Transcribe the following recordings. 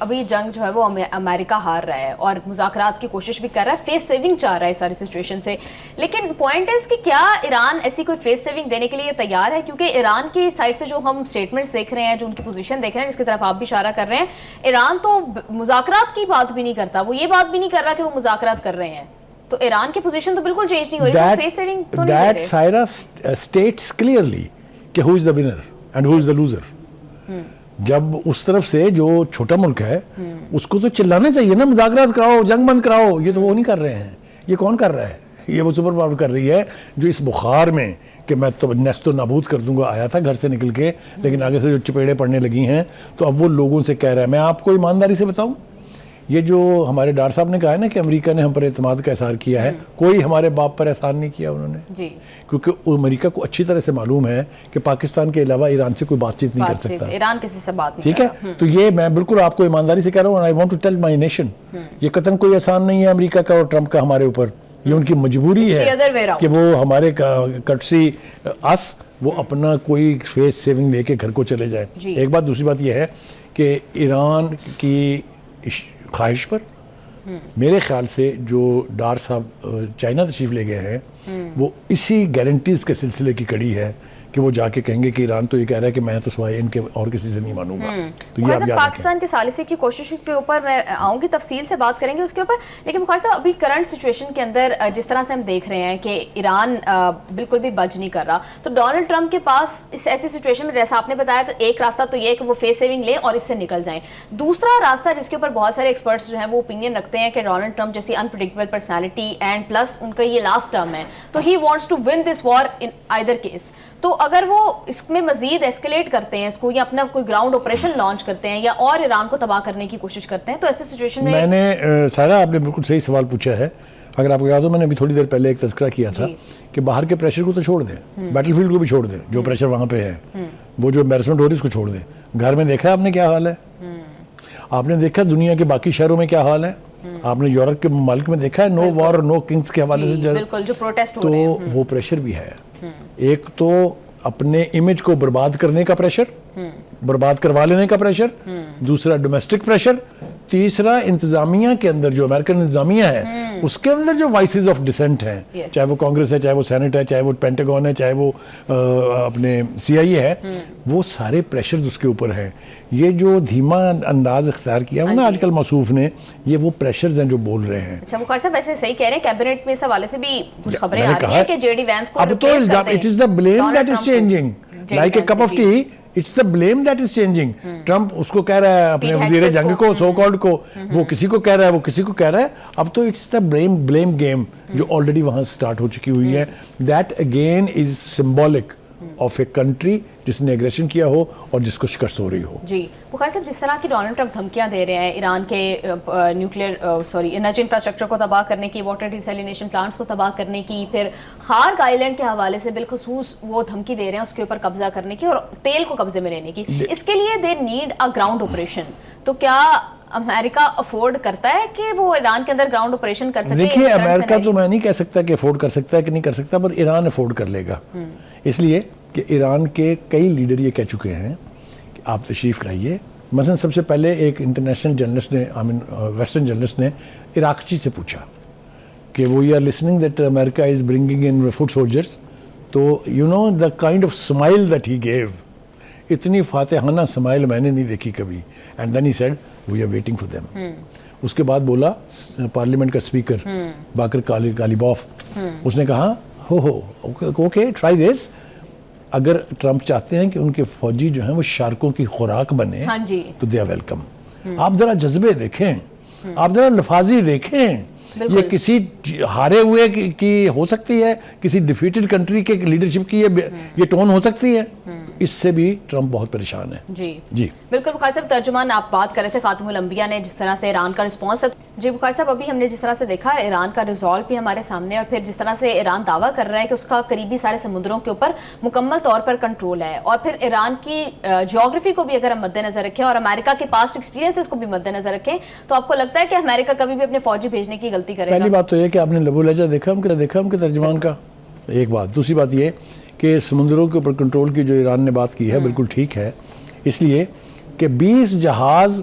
ابھی جنگ جو ہے وہ امریکہ ہار رہا ہے اور مذاکرات کی کوشش بھی کر رہا ہے, فیس سیونگ چاہ رہا ہے ساری سچویشن سے, لیکن پوائنٹ ہے کہ کیا ایران ایسی کوئی فیس سیونگ دینے کے لیے تیار ہے؟ کیونکہ ایران کی سائڈ سے جو ہم اسٹیٹمنٹس دیکھ رہے ہیں, جو ان کی پوزیشن دیکھ رہے ہیں, جس کی طرف آپ بھی اشارہ کر رہے ہیں, ایران تو مذاکرات کی بات بھی نہیں کرتا, وہ یہ بات بھی نہیں کر رہا کہ وہ مذاکرات کر رہے ہیں. تو ایران کی پوزیشن تو بالکل چینج نہیں ہو رہی, فیس سیونگ تو نہیں دیٹ سائرا اسٹیٹس کلیئرلی کہ who is the winner and who is the loser. جب اس طرف سے جو چھوٹا ملک ہے اس کو تو چلانا چاہیے نا, مذاکرات کراؤ, جنگ بند کراؤ. یہ تو وہ نہیں کر رہے ہیں. یہ کون کر رہا ہے؟ یہ وہ سپر پاور کر رہی ہے جو اس بخار میں کہ میں تو نیست و نابود کر دوں گا آیا تھا گھر سے نکل کے, لیکن آگے سے جو چپیڑے پڑنے لگی ہیں تو اب وہ لوگوں سے کہہ رہا ہے. میں آپ کو ایمانداری سے بتاؤں, یہ جو ہمارے ڈار صاحب نے کہا ہے نا کہ امریکہ نے ہم پر اعتماد کا اظہار کیا ہے, کوئی ہمارے باپ پر احسان نہیں کیا انہوں نے, کیونکہ امریکہ کو اچھی طرح سے معلوم ہے کہ پاکستان کے علاوہ ایران سے کوئی بات چیت نہیں کر سکتا, ایران کسی سے بات نہیں. ٹھیک ہے, تو یہ میں بالکل آپ کو ایمانداری سے کہہ رہا ہوں. I want to tell my nation, یہ قطعاً کوئی احسان نہیں ہے امریکہ کا اور ٹرمپ کا ہمارے اوپر, یہ ان کی مجبوری ہے کہ وہ ہمارے کٹسی اس وہ اپنا کوئی فیس سیونگ لے کے گھر کو چلے جائیں. ایک بات. دوسری بات یہ ہے کہ ایران کی خواہش پر میرے خیال سے جو ڈار صاحب چائنا تشریف لے گئے ہیں وہ اسی گارنٹیز کے سلسلے کی کڑی ہے کہ وہ جا کے کہیں گے کہ ایران تو یہ کہہ رہا ہے کہ میں تو سوائے ان کے اور کسی سے نہیں مانوں گا. تو یہ آپ یاد رکھیں. پاکستان کے ثالثی کی کوشش کے اوپر میں آؤں گی, تفصیل سے بات کریں گے اس کے اوپر, لیکن بخاری صاحب ابھی کرنٹ سچویشن کے اندر جس طرح سے ہم دیکھ رہے ہیں کہ ایران بالکل بھی بج نہیں کر رہا, تو ڈونلڈ ٹرمپ کے پاس اس ایسی سچویشن میں جیسا آپ نے بتایا تو ایک راستہ تو یہ ہے کہ وہ فیس سیونگ لیں اور اس سے نکل جائیں. دوسرا راستہ جس کے اوپر بہت سارے ایکسپرٹس جو ہیں وہ اوپینین رکھتے ہیں کہ ڈونلڈ ٹرمپ جیسی انپریڈکٹیبل پرسنالٹی اینڈ پلس ان کا یہ لاسٹ ٹرم ہے, تو he wants to win this war in either case. تو اگر وہ اس میں مزید ایسکیلیٹ کرتے ہیں اس کو, یا اپنا کوئی گراؤنڈ آپریشن لانچ کرتے ہیں یا اور ایران کو تباہ کرنے کی کوشش کرتے ہیں, تو ایسے سچویشن میں نے سارا آپ نے بالکل صحیح سوال پوچھا ہے. اگر آپ کو یاد ہو میں نے ابھی تھوڑی دیر پہلے ایک تذکرہ کیا تھا کہ باہر کے پریشر کو تو چھوڑ دیں, بیٹل فیلڈ کو بھی چھوڑ دیں, جو پریشر وہاں پہ ہے, وہ جو امبیرسمنٹ ہو رہی ہے اس کو چھوڑ دیں. گھر میں دیکھا ہے آپ نے کیا حال ہے, آپ نے دیکھا دنیا کے باقی شہروں میں کیا حال ہے, آپ نے یورپ کے ممالک میں دیکھا ہے نو وار نو کنگز کے حوالے سے, تو وہ پریشر بھی ہے. ایک تو اپنے امیج کو برباد کرنے کا پریشر, برباد کروا لینے کا پریشر, دوسرا ڈومیسٹک پریشر, تیسرا انتظامیہ کے اندر جو امریکن انتظامیہ ہے اس کے اندر جو وائسز آف ڈسینٹ ہیں, چاہے وہ کانگریس ہے, چاہے وہ سینٹ ہے, چاہے وہ پینٹاگون ہے, چاہے وہ اپنے CIA ہے, وہ سارے پریشرز اس کے اوپر ہیں. یہ جو دھیما انداز اختیار کیا ہے نا آج کل موصوف نے, یہ وہ پریشرز ہیں جو بول رہے ہیں. اچھا بخاری صاحب ویسے صحیح کہہ رہے ہیں, کیبنٹ میں اس حوالے سے بھی کچھ خبریں آ رہی ہیں کہ جے ڈی وینس کو اب تو it is the blame that is changing like a cup of tea, it's the blame that is changing. Trump اس کو کہہ رہا ہے اپنے وزیر جنگ کو, سو کالڈ کو, وہ کسی کو کہہ رہا ہے, وہ کسی کو کہہ رہا ہے. اب تو اٹس دا بلیم گیم جو آلریڈی وہاں سٹارٹ ہو چکی ہوئی ہے. That again is symbolic of a country جس نے ایگریشن کیا ہو اور جس کو شکست ہو رہی ہو. جی بخاری صاحب, جس طرح کی ڈونلڈ ٹرمپ دھمکیاں دے رہے ہیں ایران کے انرجی انفراسٹرکچر کو تباہ کرنے کی, واٹر ڈیسیلینیشن پلانٹس کو تباہ کرنے کی, پھر خارگ آئی لینڈ کے حوالے سے بالخصوص وہ دھمکی دے رہے ہیں اس کے اوپر قبضہ کرنے کی اور تیل کو قبضے میں لینے کی, اس کے لیے they need a ground operation. تو کیا امریکہ افورڈ کرتا ہے کہ وہ ایران کے اندر گراؤنڈ آپریشن کر سکے؟ دیکھیے امریکہ تو میں نہیں کہہ سکتا کہ افورڈ کر سکتا ہے کہ نہیں کر سکتا, پر ایران افورڈ کر لے گا. اس لیے کہ ایران کے کئی لیڈر یہ کہہ چکے ہیں کہ آپ تشریف لائیے. مثلا سب سے پہلے ایک انٹرنیشنل جرنلسٹ نے, ویسٹرن جرنلسٹ نے عراقچی سے پوچھا کہ وہ you are listening that America is bringing in foot soldiers, تو you know the kind of smile that he gave, اتنی فاتحانہ اسمائل میں نے نہیں دیکھی کبھی. And then he said we are waiting for them. اس کے بعد بولا پارلیمنٹ کا اسپیکر باقر کالیباف, اس نے کہا ہو اوکے ٹرائی دس, اگر ٹرمپ چاہتے ہیں کہ ان کے فوجی جو ہیں وہ شارکوں کی خوراک بنے تو دے آر ویلکم. آپ ذرا جذبے دیکھیں, آپ ذرا لفاظی دیکھیں, یہ کسی ہارے ہوئے کی ہو سکتی ہے, کسی ڈیفیٹڈ کنٹری کے لیڈرشپ کی یہ ٹون ہو سکتی ہے, اس سے بھی ٹرمپ بہت پریشان ہے. جی بالکل بخاری صاحب, ترجمان آپ بات کر رہے تھے خاتم الانبیاء نے جس طرح سے ایران کا رسپانس. جی بخاری صاحب, ابھی ہم نے جس طرح سے دیکھا ایران کا ریزالو بھی ہمارے سامنے, اور پھر جس طرح سے ایران دعویٰ کر رہا ہے کہ اس کا قریبی سارے سمندروں کے اوپر مکمل طور پر کنٹرول ہے, اور پھر ایران کی جیوگرافی کو بھی اگر ہم مد نظر رکھیں اور امریکہ کے پاسٹ ایکسپیرینسز کو بھی مد نظر رکھیں, تو آپ کو لگتا ہے کہ امریکہ کبھی بھی اپنے فوجی بھیجنے کی غلطی کرے گا؟ پہلی بات تو یہ کہ آپ نے لبو لہجہ دیکھا ہم کے ترجمان کا, ایک بات. دوسری بات یہ کہ سمندروں کے اوپر کنٹرول کی جو ایران نے بات کی ہے بالکل ٹھیک ہے, اس لیے کہ 20 جہاز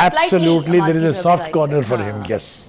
Absolutely, there is a soft corner for him. Yes.